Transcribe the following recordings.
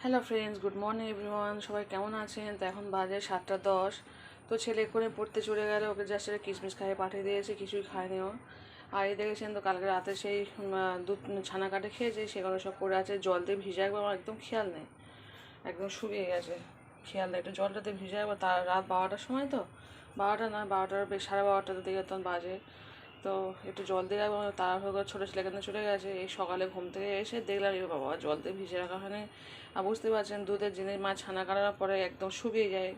Hello friends, good morning everyone. সবাই কেমন আছেন? তো এখন বাজে 7:10। তো ছেলে করে পড়তে চলে গেল, ওকে জাস্ট একটা কিশমিশ খাইয়ে পাঠিয়ে দিয়েছে, কিছুই খায়নি ও। আর এই দেখেছেন তো কালকে রাতে সেই দুধ ছানা কাটে খেয়েছে, সেগুলো সব পড়ে আছে। জল দিয়ে ভিজে একবার আমার একদম খেয়াল নেই, একদম শুকিয়ে গেছে, খেয়াল নেই। একটু জলটাতে ভিজে একবার, তার রাত 12টার সময় তো, 12টা না 12টার বেশ 12:30টার দিকে তখন বাজে। তো একটু জল দিয়ে রাখবো, তাড়াহুড়ো করে ছোটো ছেলে কিন্তু চলে গেছে। এই সকালে ঘুম থেকে এসে দেখলাম এ বাবা জল দিয়ে ভিজে রাখা হয়নি। আর বুঝতে পারছেন দুধের জিনিস মাছ ছানা কাটানোর পরে একদম শুকিয়ে যায়,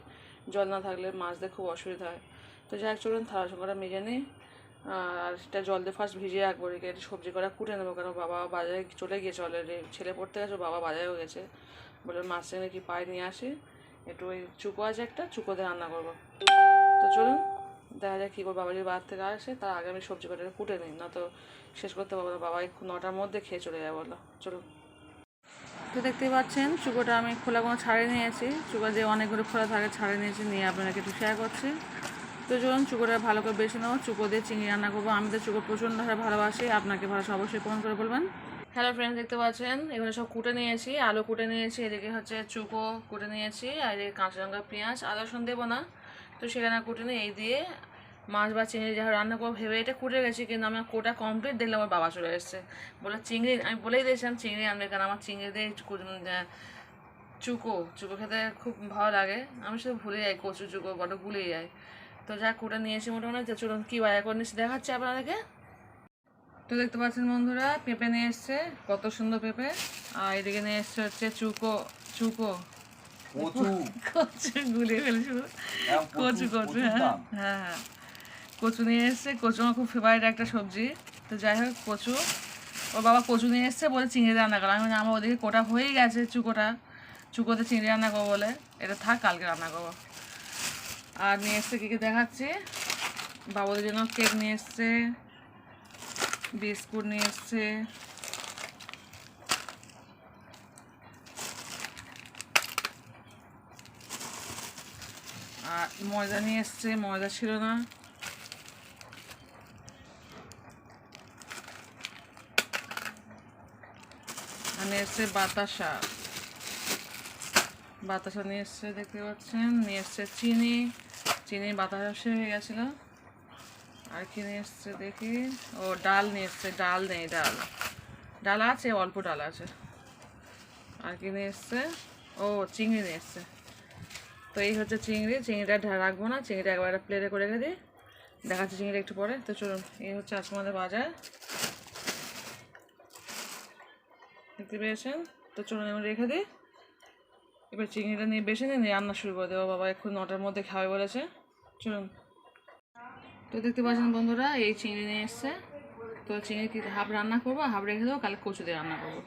জল না থাকলে মাছদের খুব অসুবিধা হয়। তো যাই হোক চলুন থালা সঙ্গটা মেজে নিই, আর সেটা জল দিয়ে ফার্স্ট ভিজিয়ে রাখবো, রেখে একটু সবজি করা কুটে নেবো। কারণ বাবা বাজারে চলে গিয়েছে অলরেডি, ছেলে পড়তে গেছে, বাবা বাজারেও গেছে, বলে মাছ এনে কি পায়ে নিয়ে আসি, একটু ওই চুকো আছে একটা, চুকো দিয়ে রান্না করবো। তো চলুন দেখা যায় কী করবো, বাবা যদি বাজার থেকে আসে তার আগে আমি সবজি কটাটা কুটে নিই, না তো শেষ করতে পারবো না, বাবা 9টার মধ্যে খেয়ে চলে যাবে বলো। চলুন। তো দেখতেই পাচ্ছেন চুকোটা আমি খোলাগুলো ছাড়িয়ে নিয়েছি, চুকো যে অনেকগুলো খোলা থাকে ছাড়িয়ে নিয়েছি, নিয়ে আপনাকে একটু শেয়ার করছি। তো চলুন চুকোটা ভালো করে বেছে নেবো, চুকো দিয়ে চিংড়ি রান্না করবো। আমি তো চুকো প্রচণ্ড হারে ভালোবাসি, আপনাকে ভালো অবশ্যই কমেন্ট করে বলবেন। হ্যালো ফ্রেন্ডস, দেখতে পাচ্ছেন এগুলো সব কুটে নিয়েছি, আলু কুটে নিয়েছি, এদিকে হচ্ছে চুকো কুটে নিয়েছি, আর এদিকে কাঁচা লঙ্কা পেঁয়াজ, আদা রসুন দেবো না, তো সেখানে কুটে নিয়ে এই দিয়ে মাছ বা চিংড়ি যা রান্না করবো ভেবে এটা কুটে গেছি, কিন্তু আমার কোটা কমপ্লিট দেখলে আমার বাবা চলে এসেছে, বলে চিংড়ি, আমি বলেই দিয়েছিলাম চিংড়ি আনবে, কারণ আমার চিংড়ি দিয়ে চুকো চুকো খেতে খুব ভালো লাগে। আমি শুধু ভুলে যাই, কচু চুকো বড় ভুলেই যাই। তো যা কুটে নিয়েছি মোটামুটি, তো চলুন কী বাজার করে নিয়েছি দেখাচ্ছি আপনাদেরকে। তো দেখতে পাচ্ছেন বন্ধুরা, পেঁপে নিয়ে এসছে, কত সুন্দর পেঁপে। আর এদিকে নিয়ে এসছে হচ্ছে চুকো, চুকো কচু গুলিয়ে ফেলেছি, কচু কচু, হ্যাঁ হ্যাঁ হ্যাঁ, কচু নিয়ে এসছে। কচু আমার খুব ফেভারিট একটা সবজি। তো যাই হোক কচু, ওর বাবা কচু নিয়ে এসছে, বলে চিংড়ি রান্না করা। আমি আমার ওদিকে কোটা হয়েই গেছে, চুকোতে চিংড়ি রান্না করবো বলে, এটা থাক কালকে রান্না করবো। আর নিয়ে এসছে কী কী দেখাচ্ছি, বাবুদের জন্য কেক নিয়ে এসছে, বিস্কুট নিয়ে এসছে, আর ময়দা নিয়ে এসছে, ময়দা ছিল না। আর নিয়ে এসছে বাতাসা, বাতাসা নিয়ে এসছে, দেখতে পাচ্ছেন। নিয়ে এসছে চিনি, চিনি বাতাসা হয়ে গেছিলো। আর কি নিয়ে এসছে দেখি, ও ডাল নিয়ে এসছে, ডাল নেই, ডাল ডাল আছে, অল্প ডাল আছে। আর কি নিয়ে এসছে, ও চিংড়ি নিয়ে এসছে। তো এই হচ্ছে চিংড়ি, চিংড়িটা রাখবো না, চিংড়িটা একবার প্লেটে করে রেখে দিই, দেখাচ্ছি চিংড়ি একটু পরে। তো চলুন, এই হচ্ছে আজকে আমাদের বাজার, দেখতে পেয়েছেন। তো চলুন আমি রেখে দিই, এবার চিংড়িটা নিয়ে বেছে নিয়ে রান্না শুরু করে দেবো, বাবা এখন 9টার মধ্যে খাবে বলেছে। চলুন। তো দেখতে পাচ্ছেন বন্ধুরা, এই চিংড়ি নিয়ে এসছে, তো চিংড়ি হাফ রান্না করবো, হাফ রেখে দেবো, কালকে কচু দিয়ে রান্না করবো।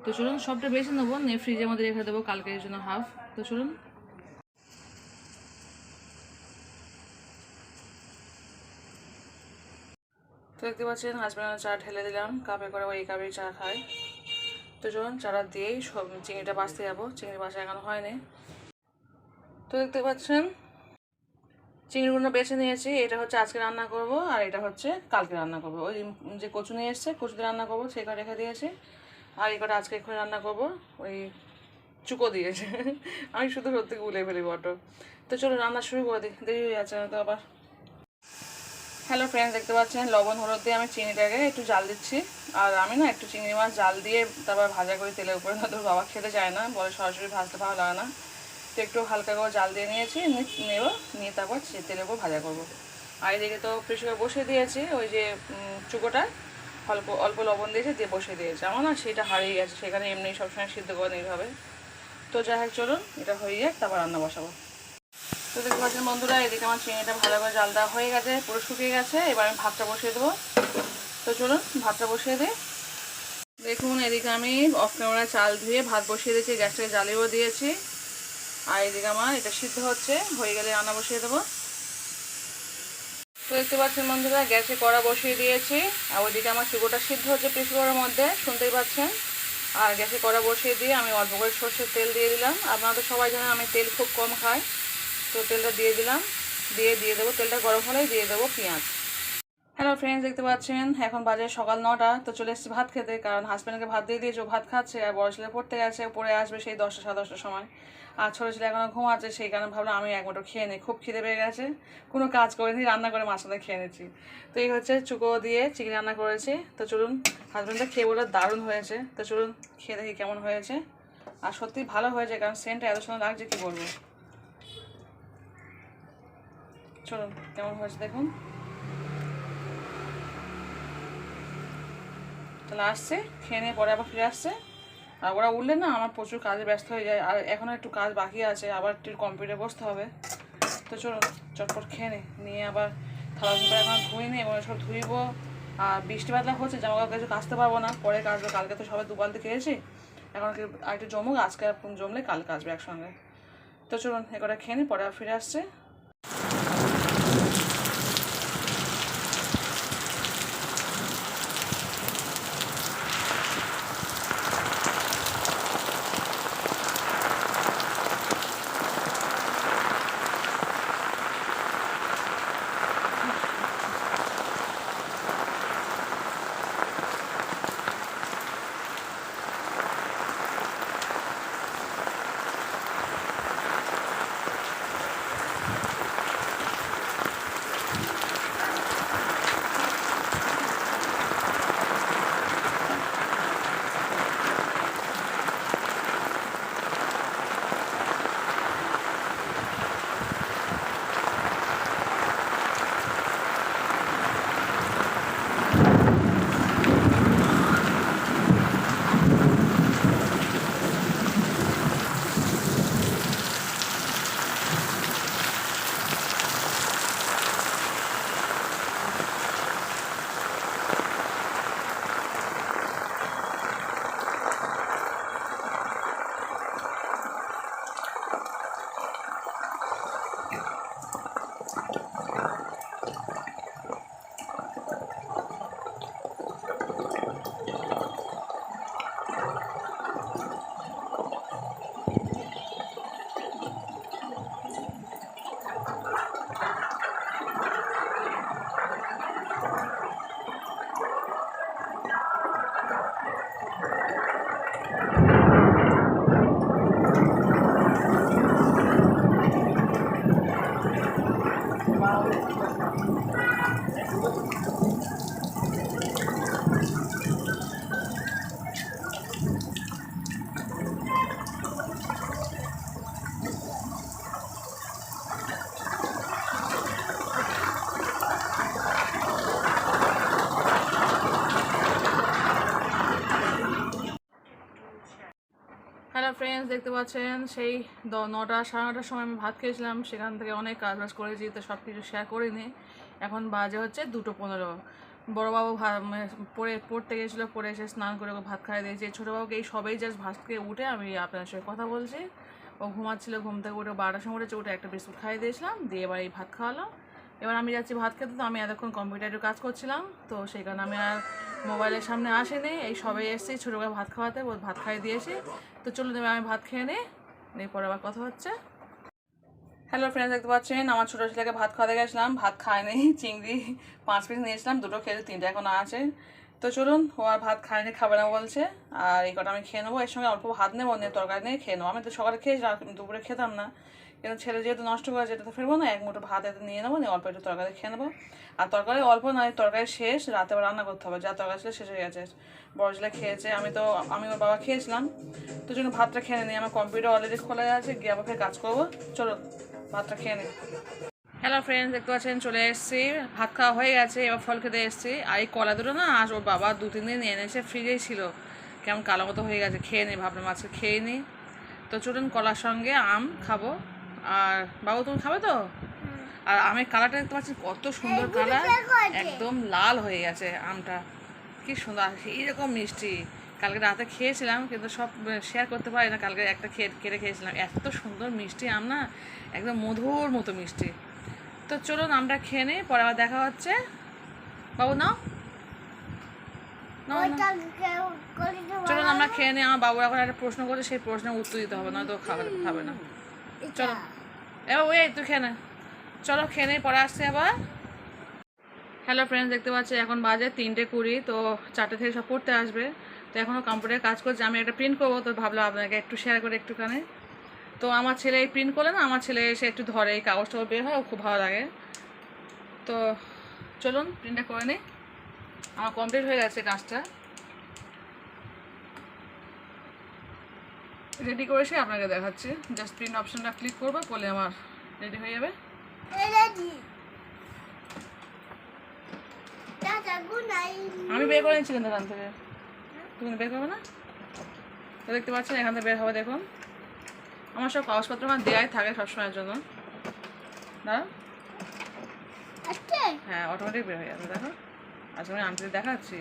তো চলুন সবটা বেছে নেবো, নিয়ে ফ্রিজের মধ্যে রেখে দেবো কালকের জন্য হাফ। তো চলুন। তো দেখতে পাচ্ছেন হাজব্যান্ড চা ঢেলে দিলাম কাপে করে, ওই কাপে চা খাই। তো চলুন চাটা দিয়েই সব চিংড়িটা বাছতে যাবো, চিংড়ি বাছা এখনো হয়নি। তো দেখতে পাচ্ছেন চিংড়িগুলো বেছে নিয়েছি, এটা হচ্ছে আজকে রান্না করব, আর এটা হচ্ছে কালকে রান্না করব। ওই যে কচু নিয়ে এসছে, কচু দিয়ে রান্না করবো, সেই কটা রেখে দিয়েছি। আর এই কটা আজকে এক্ষুনি রান্না করব, ওই চুকো দিয়েছে আমি শুধু সত্যি ভুলে ফেলি বড্ড। তো চলো রান্না শুরু করে দিই, দেরি হয়ে যাচ্ছে না তো আবার। হ্যালো ফ্রেন্ডস, দেখতে পাচ্ছেন লবণ হলুদ দিয়ে আমি চিংড়িটাকে একটু জাল দিচ্ছি। আর আমি না একটু চিংড়ি মাছ জাল দিয়ে তারপর ভাজা করি তেলের উপরে, নয়তো বাবা খেতে চায় না, বলে সরাসরি ভাজতে ভালো লাগে না। তো একটু হালকা করে জাল দিয়ে নিয়েছি, নেব, নিয়ে তারপর তেলের উপর ভাজা করব। আর এদিকে তো প্রেসারে বসিয়ে দিয়েছি, ওই যে চুকোটা অল্প অল্প লবণ দিয়েছে, দিয়ে বসিয়ে দিয়েছে। আমার না সেটা হারিয়ে গেছে, সেখানে এমনি সবসময় সিদ্ধ করে নিতে হবে। তো যাই হোক চলুন এটা হয়ে যাক, তারপর রান্না বসাবো। তো দেখতে পাচ্ছেন বন্ধুরা, এদিকে আমার চিংড়িটা ভালো করে জাল দেওয়া হয়ে গেছে, পুরো শুকিয়ে গেছে। এবার আমি ভাতটা বসিয়ে দেবো। তো চলুন ভাতটা বসিয়ে দিই। দেখুন এদিকে আমি অফ ক্যামেরায় চাল ধুয়ে ভাত বসিয়ে দিয়েছি, গ্যাসটাকে জ্বালিয়েও দিয়েছি। আর এদিকে আমার এটা সিদ্ধ হচ্ছে, হয়ে গেলে রান্না বসিয়ে দেবো। তো দেখতে পাচ্ছেন বন্ধুরা, গ্যাসে কড়া বসিয়ে দিয়েছি, আর ওইদিকে আমার চুকোটা সিদ্ধ হচ্ছে প্রেসার কুকারের মধ্যে, শুনতেই পাচ্ছেন। আর গ্যাসে কড়া বসিয়ে দিয়ে আমি অল্প করে সর্ষের তেল দিয়ে দিলাম। আপনারা তো সবাই জানেন আমি তেল খুব কম খাই। তো তেলটা দিয়ে দিলাম, দিয়ে দেবো, তেলটা গরম হলেই দিয়ে দেবো পেঁয়াজ। হ্যালো ফ্রেন্ডস, দেখতে পাচ্ছেন এখন বাজে সকাল 9টা। তো চলে এসেছি ভাত খেতে, কারণ হাজব্যান্ডকে ভাত দিয়ে দিয়েছে, ও ভাত খাচ্ছে। আর বড় ছেলে পড়তে গেছে, পড়ে আসবে সেই 10টা 10:30টার সময়। আর ছোটো ছেলে এখনও ঘুমাচ্ছে, সেই কারণে ভাবলাম আমি এক মুঠো খেয়ে নিই। খুব খিদে পেয়ে গেছে, কোনো কাজ করিনি, রান্না করে মার সাথে খেয়ে নিচ্ছি। তো এই হচ্ছে চুকো দিয়ে চিকেন রান্না করেছি। তো চলুন, হাজব্যান্ডটা খেয়ে বলে দারুণ হয়েছে। তো চলুন খেয়ে দেখি কেমন হয়েছে। আর সত্যি ভালো হয়েছে, কারণ সেন্টটা এত সুন্দর লাগছে কী বলবো। চলুন কেমন হয়েছে দেখুন। তাহলে আসছে, খেয়ে নিয়ে পরে আবার ফিরে আসছে। আর ওরা উঠলে না আমার প্রচুর কাজে ব্যস্ত হয়ে যায়। আর এখনও একটু কাজ বাকি আছে, আবার একটু কম্পিউটারে বসতে হবে। তো চলুন চটপট খেয়ে নিয়ে আবার থালা থালা এখন ধুয়ে নিই এবং সব ধুইব। আর বৃষ্টি বাদলা হচ্ছে, জামা কাপড় কিছু কাচতে পারবো না, পরে কাচবো। কালকে তো সবাই 2 বালতি খেয়েছি, এখন আর একটু জমুক, আজকে জমলে কালকে আসবে একসঙ্গে। তো চলুন এ করে খেয়ে নিই, পরে আবার ফিরে আসছে। হ্যালো ফ্রেন্ডস, দেখতে পাচ্ছেন সেই 9টা 9:30টার সময় আমি ভাত খেয়েছিলাম। সেখান থেকে অনেক কাজবাজ করেছি, তো সব কিছু শেয়ার করিনি। এখন বাজে হচ্ছে 2:15। বড়োবাবু পড়তে গেছিলো, পড়ে এসে স্নান করে ওকে ভাত খাইয়ে দিয়েছি। ছোটোবাবুকে এই সবেই জাস্ট ভাত খেয়ে উঠে আমি আপনার সঙ্গে কথা বলছি। ও ঘুমাচ্ছিল, ঘুম থেকে উঠে 12টার সময় উঠেছে, উঠে একটা বিস্কুট খাইয়ে দিয়েছিলাম, দিয়ে এবার এই ভাত খাওয়ালাম। এবার আমি যাচ্ছি ভাত খেতে। তো আমি এতক্ষণ কম্পিউটারে কাজ করছিলাম, তো সেই কারণে আমি আর মোবাইলের সামনে আসিনি। এই সবে এসেছি ছোটোকে ভাত খাওয়াতে, ও ভাত খাইয়ে দিয়েছি। তো চলুন এবার আমি ভাত খেয়ে নিই, এরপর আবার কথা হচ্ছে। হ্যালো ফ্রেন্ডস, দেখতে পাচ্ছেন আমার ছোটো ছেলেকে ভাত খাওয়াতে গেছিলাম, ভাত খায়নি। চিংড়ি 5 পিস নিয়েছিলাম, 2টো খেয়েছে, 3টে এখন আছে। তো চলুন, ও আর ভাত খায়নি, খাবে না বলছে। আর এই কটা আমি খেয়ে নেবো, এর সঙ্গে অল্প ভাত নেবো, নিয়ে তরকারি নিয়ে খেয়ে নেবো। আমি তো সকালে খেয়েছি, দুপুরে খেতাম না, কিন্তু ছেলে যেহেতু নষ্ট করেছে, এটা তো ফেরবো না। এক মুঠো ভাত এতে নিয়ে নেবো, নিয়ে অল্প একটু তরকারি খেয়ে নেবো। আর তরকারি অল্প নয়, তরকারি শেষ, রাতে আবার রান্না করতে হবে। যা তরকারি ছিল শেষ হয়ে গেছে। বড় ছেলে খেয়েছে, আমি ওর বাবা খেয়েছিলাম। তো জন্য ভাতটা খেয়ে নিই। আমার কম্পিউটার অলরেডি খোলা আছে, গিয়ে আবার ফের কাজ করবো। চলো ভাতটা খেয়ে নিই। হ্যালো ফ্রেন্ডস, দেখতে পাচ্ছেন চলে এসেছি, ভাত খাওয়া হয়ে গেছে, এবার ফল খেতে এসেছি। আর এই কলা দুটো না আজ ওর বাবা 2-3 দিন এনেছে, ফ্রিজেই ছিল, কেমন কালো মতো হয়ে গেছে, খেয়ে নিই ভাবলাম আজকে খেয়ে নিই। তো চলুন কলার সঙ্গে আম খাবো। আর বাবু তুমি খাবে তো? আর আমের কালারটা দেখতে পাচ্ছেন কত সুন্দর কালার, একদম লাল হয়ে গেছে আমটা, কি সুন্দর, এইরকম মিষ্টি। কালকে রাতে খেয়েছিলাম, কিন্তু সব শেয়ার করতে পারি না। কালকে একটা কেটে খেয়েছিলাম, এত সুন্দর মিষ্টি আম না, একদম মধুর মতো মিষ্টি। তো চলুন আমরা খেয়ে নিই, পরে আবার দেখা হচ্ছে। বাবু নাও, চলুন আমরা খেয়ে নিই। আমার বাবু এখন একটা প্রশ্ন করে, সেই প্রশ্নের উত্তর দিতে হবে, নয়তো খাবে না। চলো এবার ওই তুই খেয়ে নে, চলো খেয়ে নেই, পরে আসছি আবার। হ্যালো ফ্রেন্ডস, দেখতে পাচ্ছি এখন বাজে 3:20। তো 4টে থেকে সব পড়তে আসবে। তো এখনও কম্পিউটারে কাজ করছে। আমি একটা প্রিন্ট করবো, তো ভাবলাম আপনাকে একটু শেয়ার করে একটুখানি। তো আমার ছেলে এই প্রিন্ট করলে না, আমার ছেলে এসে একটু ধরে এই কাগজটা বের হয়, খুব ভালো লাগে। তো চলুন প্রিন্টটা করে নিই। আমার কমপ্লিট হয়ে গেছে কাজটা, রেডি করেছি, আপনাকে দেখাচ্ছি। জাস্ট প্রিন্ট অপশনটা ক্লিক করবো, করলে আমার রেডি হয়ে যাবে। আমি বের করে নিচ্ছি কিন্তু এখান থেকে, তুমি বের করবে না? তো দেখতে পাচ্ছেন এখান থেকে বের হবে। দেখুন আমার সব কাগজপত্র আমার দেওয়াই থাকে সবসময়ের জন্য। দাঁড়া, হ্যাঁ অটোমেটিক বের হয়ে যাবে। দেখো আজকে আমি আনতে দেখাচ্ছি।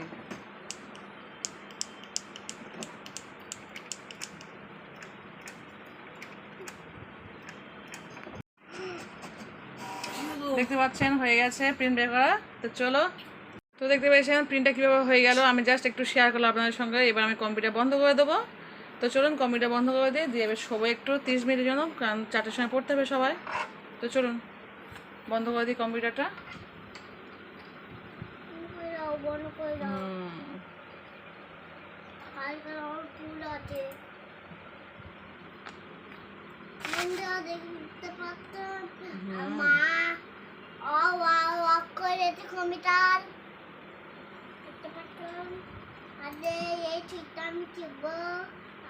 দেখতে পাচ্ছেন হয়ে গেছে প্রিন্ট বের করা। তো চলো, তো দেখতে পেয়েছেন প্রিন্টটা কীভাবে হয়ে গেল। আমি জাস্ট একটু শেয়ার করলাম আপনাদের সঙ্গে। এবার আমি কম্পিউটার বন্ধ করে দেবো। তো চলুন কম্পিউটার বন্ধ করে দিয়ে এবার সবাই একটু 30 মিনিটের জন্য, কারণ 4টের সময় পড়তে হবে সবাই। তো চলুন বন্ধ করে দিই কম্পিউটারটা।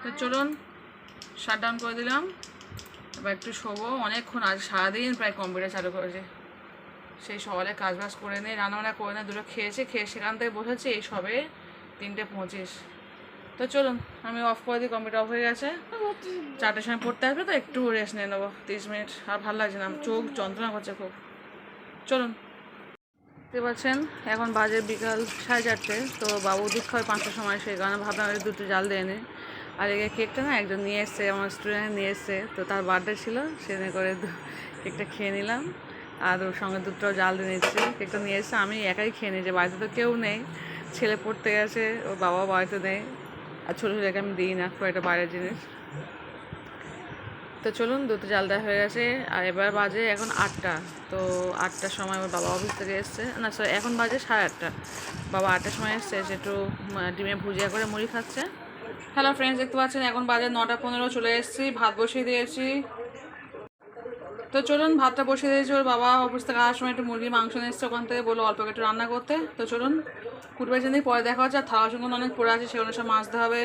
তো চলুন শাট ডাউন করে দিলাম। এবার একটু শোবো অনেকক্ষণ, আজ সারাদিন প্রায় কম্পিউটার চালু করেছে। সেই সকালে কাজবাজ করে নেই, রান্নাবান্না করে নেই, দুটো খেয়েছে, খেয়ে সেখান থেকে বসেছে এই সবে 3:25। তো চলুন আমি অফ করে দিই, কম্পিউটার অফ হয়ে গেছে। 4টের সময় পড়তে আসবে, তো একটু রেস্ট নিয়ে নেবো 30 মিনিট। আর ভালো লাগছে না, চোখ যন্ত্রণা করছে খুব। চলুন, দেখতে পাচ্ছেন এখন বাজে বিকাল 4:30। তো বাবু দুধ খাবে 5টার সময়, সেই কারণে ভাবলাম দুটো জাল দিয়ে নিই। আর এই কেকটা না একজন নিয়ে এসছে, আমার স্টুডেন্ট নিয়ে এসছে, তো তার বার্থডে ছিল, সেদিন করে কেকটা খেয়ে নিলাম। আর ওর সঙ্গে দুধটাও জাল দিয়ে নিচ্ছি। কেকটা নিয়ে এসছে, আমি একাই খেয়ে নিয়েছি, বাড়িতে তো কেউ নেই। ছেলে পড়তে গেছে, ওর বাবা বাড়িতে নেই। আর ছোটো ছেলেকে আমি দিই না, খুব একটা বাইরের জিনিস। তো চলুন দুধ জাল দেওয়া হয়ে গেছে। আর এবার বাজে এখন 8টা। তো 8টার সময় আমার বাবা অফিস থেকে এসছে, না সরি এখন বাজে 8:30। বাবা 8টার সময় এসছে, সে একটু ডিমে ভুজিয়া করে মুড়ি খাচ্ছে। হ্যালো ফ্রেন্ডস, দেখতে পাচ্ছেন এখন বাজে 9:15, চলে এসেছি, ভাত বসিয়ে দিয়েছি। তো চলুন ভাতটা বসিয়ে দিয়েছি। ওর বাবা অফিস থেকে আসার সময় একটু মুরগির মাংস নিয়ে এসছে, ওখান থেকে বললো অল্প একটু রান্না করতে। তো চলুন কুটবে চিনি পরে দেখা হচ্ছে। আর থালা সঙ্গে অনেক পড়ে আছে, সেগুলো সব মাজতে হবে।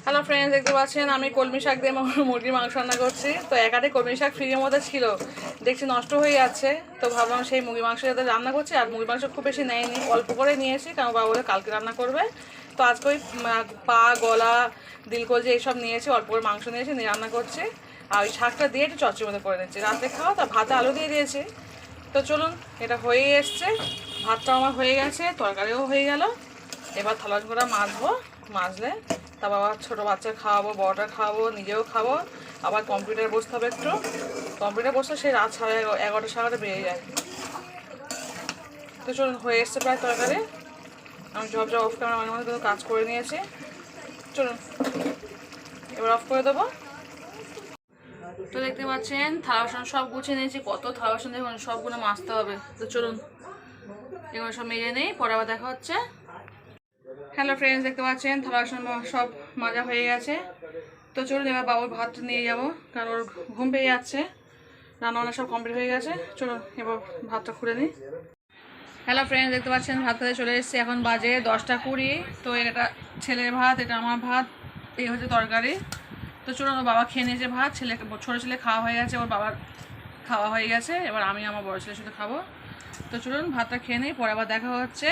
হ্যালো ফ্রেন্ডস, দেখতে পাচ্ছেন আমি কলমি শাক দিয়ে মুরগির মাংস রান্না করছি। তো একাতে কলমি শাক ফ্রিজের মধ্যে ছিল, দেখছি নষ্ট হয়ে যাচ্ছে। তো ভাবলাম সেই মুরগির মাংস যাতে রান্না করছি। আর মুরগির মাংস খুব বেশি নেয়নি, অল্প করে নিয়েছি, কারণ বাবা বলে কালকে রান্না করবে। তো আজকে ওই পা, গলা, দিলকলজি এইসব নিয়েছি, অল্প করে মাংস নিয়েছি, নিয়ে রান্না করছি। আর ওই শাকটা দিয়ে একটু চচ্চড়ির মধ্যে করে নিচ্ছি, রাতে খাওয়া। তা ভাতে আলু দিয়ে দিয়েছি। তো চলুন এটা হয়েই এসছে, ভাতটাও আমার হয়ে গেছে, তরকারিও হয়ে গেল। এবার থালা করে মাজবো, মাজলে তা বাবা ছোটো বাচ্চা খাওয়াবো, বড়টা খাওয়াবো, নিজেও খাবো। আবার কম্পিউটারে বসতে হবে একটু। কম্পিউটারে বসলে সেই রাত 11:30 সাড়ে 11টা বেরিয়ে যায়। তো চলুন হয়ে এসছে প্রায় তরকারি। আমি জব অফ ক্যামেরা মাঝে মধ্যে কিন্তু কাজ করে নিয়েছি। চলুন এবার অফ করে দেবো। তো দেখতে পাচ্ছেন থালা বাসন সব গুছিয়ে নিয়েছি, কত থালা বাসন দেখুন, সবগুলো মাজতে হবে। তো চলুন এগুলো সব মেজে নেই, পরে আবার দেখা হচ্ছে। হ্যালো ফ্রেন্ডস, দেখতে পাচ্ছেন থালা বাসন সব মাজা হয়ে গেছে। তো চলুন এবার বাবুর ভাত নিয়ে যাব, কারণ ওর ঘুম পেয়ে যাচ্ছে। রান্নাবান্না সব কমপ্লিট হয়ে গেছে। চলুন এবার ভাতটা খুলে নিই। হ্যালো ফ্রেন্ডস, দেখতে পাচ্ছেন ভাত খেতে চলে এসেছে, এখন বাজে 10:20। তো এটা ছেলের ভাত, এটা আমার ভাত, এই হচ্ছে তরকারি। তো চলুন ওর বাবা খেয়ে নিয়েছে ভাত, ছোটো ছেলে খাওয়া হয়ে গেছে, ওর বাবার খাওয়া হয়ে গেছে। এবার আমি আমার বড় ছেলের সাথে খাবো। তো চলুন ভাতটা খেয়ে নিই, পরে আবার দেখা হচ্ছে।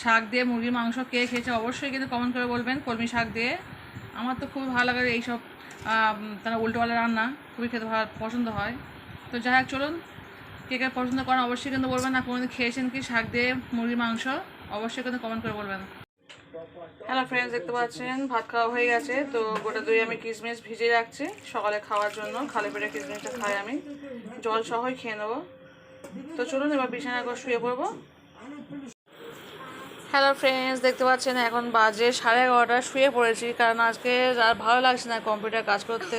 শাক দিয়ে মুরগির মাংস কে খেয়েছে অবশ্যই কিন্তু কমেন্ট করে বলবেন, কলমি শাক দিয়ে। আমার তো খুবই ভালো লাগে এইসব তারা উল্টোপাল্টা রান্না, খুবই খেতে ভালো পছন্দ হয়। তো যাই হোক চলুন, কে কে পছন্দ করেন অবশ্যই কিন্তু বলবেন। না কোনোদিন খেয়েছেন কি শাক দিয়ে মুরগির মাংস, অবশ্যই কিন্তু কমেন্ট করে বলবেন। হ্যালো ফ্রেন্ডস, দেখতে পাচ্ছেন ভাত খাওয়া হয়ে গেছে। তো গোটা দই আমি কিশমিশ ভিজিয়ে রাখছি সকালে খাওয়ার জন্য, খালি পেটে কিশমিশটা খাই আমি, জল সহই খেয়ে নেবো। তো চলুন এবার বিছানা করে শুয়ে পড়বো। হ্যালো ফ্রেন্ডস, দেখতে পাচ্ছেন এখন বাজে 11:30, শুয়ে পড়েছি কারণ আজকে আর ভালো লাগছে না কম্পিউটার কাজ করতে।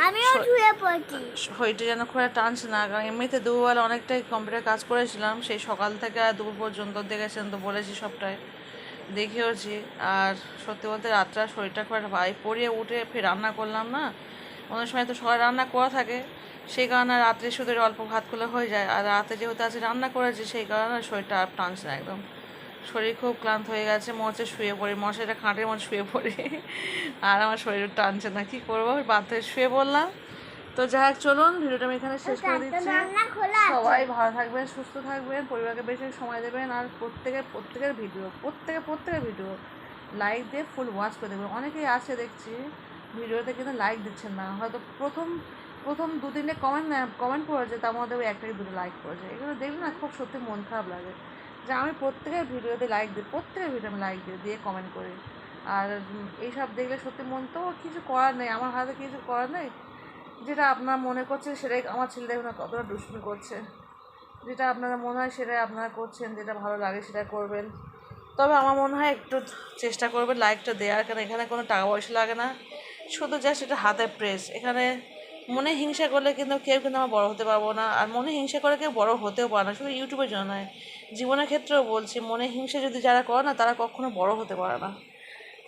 আমিও শুয়ে পড়ছি। শরীরটা যেন খুব একটা টানছে না, কারণ এমনিতে দুপুরবেলা অনেকটাই কম্পিউটার কাজ করেছিলাম, সেই সকাল থেকে আর দুপুর পর্যন্ত দেখেছেন তো, বলেছি সবটাই দেখিয়েছি। আর সত্যি বলতে রাতটা শরীরটা খুব একটা ভাই, পড়িয়ে উঠে ফের রান্না করলাম না, অনেক সময় তো সবাই রান্না করা থাকে, সেই কারণে রাত্রে শুধু অল্প ভাত করলে হয়ে যায়। আর রাতে যেহেতু আজকে রান্না করেছি সেই কারণে শরীরটা আর টানছে না একদম, শরীর খুব ক্লান্ত হয়ে গেছে, মনে হচ্ছে শুয়ে পড়ি, মশারিটা খাটের মধ্যে শুয়ে পড়ি। আর আমার শরীর টানছে না, কী করবো, বাধ্য হয়ে শুয়ে পড়লাম। তো যাই হোক, চলুন ভিডিওটা আমি এখানে শেষ করে দিচ্ছি। সবাই ভালো থাকবেন, সুস্থ থাকবেন, পরিবারকে বেশি সময় দেবেন, আর প্রত্যেকের ভিডিও লাইক দিয়ে ফুল ওয়াচ করে দেবেন। অনেকেই আছে দেখছি ভিডিওতে কিন্তু লাইক দিচ্ছেন না, হয়তো প্রথম 2-3টে কমেন্ট করেছে, তার মধ্যে ওই একটা দুটো লাইক করেছে। এগুলো দেখলে না খুব সত্যি মন খারাপ লাগে যে আমি প্রত্যেকের ভিডিওতে লাইক দিই, প্রত্যেকের ভিডিও আমি লাইক দিয়ে কমেন্ট করি। আর এইসব দেখলে সত্যি মন, তো কিছু করার নেই, আমার হাতে কিছু করার নেই। যেটা আপনারা মনে করছেন সেটাই, আমার ছেলে দেখুন না কতটা দুষ্টুমি করছে, যেটা আপনারা মনে হয় সেটাই আপনারা করছেন, যেটা ভালো লাগে সেটা করবেন। তবে আমার মনে হয় একটু চেষ্টা করবেন লাইকটা দেওয়ার, কারণ এখানে কোনো টাকা পয়সা লাগে না, শুধু জাস্ট এটা হাতে প্রেস। এখানে মনে হিংসা করলে কিন্তু কেউ কিন্তু আমরা বড়ো হতে পারবো না, আর মনে হিংসা করে কেউ বড়ো হতেও পারে না, শুধু ইউটিউবের জন্য নয়, জীবনের ক্ষেত্রেও বলছি, মনে হিংসা যদি যারা করে না তারা কখনো বড়ো হতে পারে না।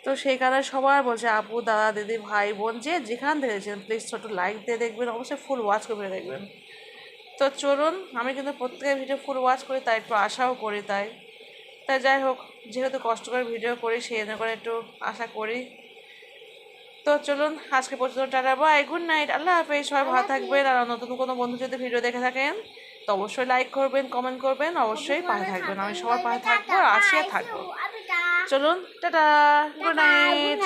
তো সেই কারণে সবার বলছে, আপু, দাদা, দিদি, ভাই, বোন, যে যেখান থেকে দেখছেন প্লিজ ছোটো লাইক দিয়ে দেখবেন, অবশ্যই ফুল ওয়াচ করে দেখবেন। তো চলুন, আমি কিন্তু প্রত্যেকের ভিডিও ফুল ওয়াচ করি, তাই একটু আশাও করি, তাই যাই হোক, যেহেতু কষ্ট করে ভিডিও করি সেই জন্য করে একটু আশা করি। তো চলুন, আজকে পর্যন্ত টাটা, বাই, গুড নাইট, আল্লাহ হাফেজ, সবাই ভালো থাকবেন। আর নতুন কোনো বন্ধু যদি ভিডিও দেখে থাকেন তো অবশ্যই লাইক করবেন, কমেন্ট করবেন, অবশ্যই পাশে থাকবেন, আমি সবার পাশে থাকবো আর আছি আর থাকবো। চলুন, টাটা, গুড নাইট।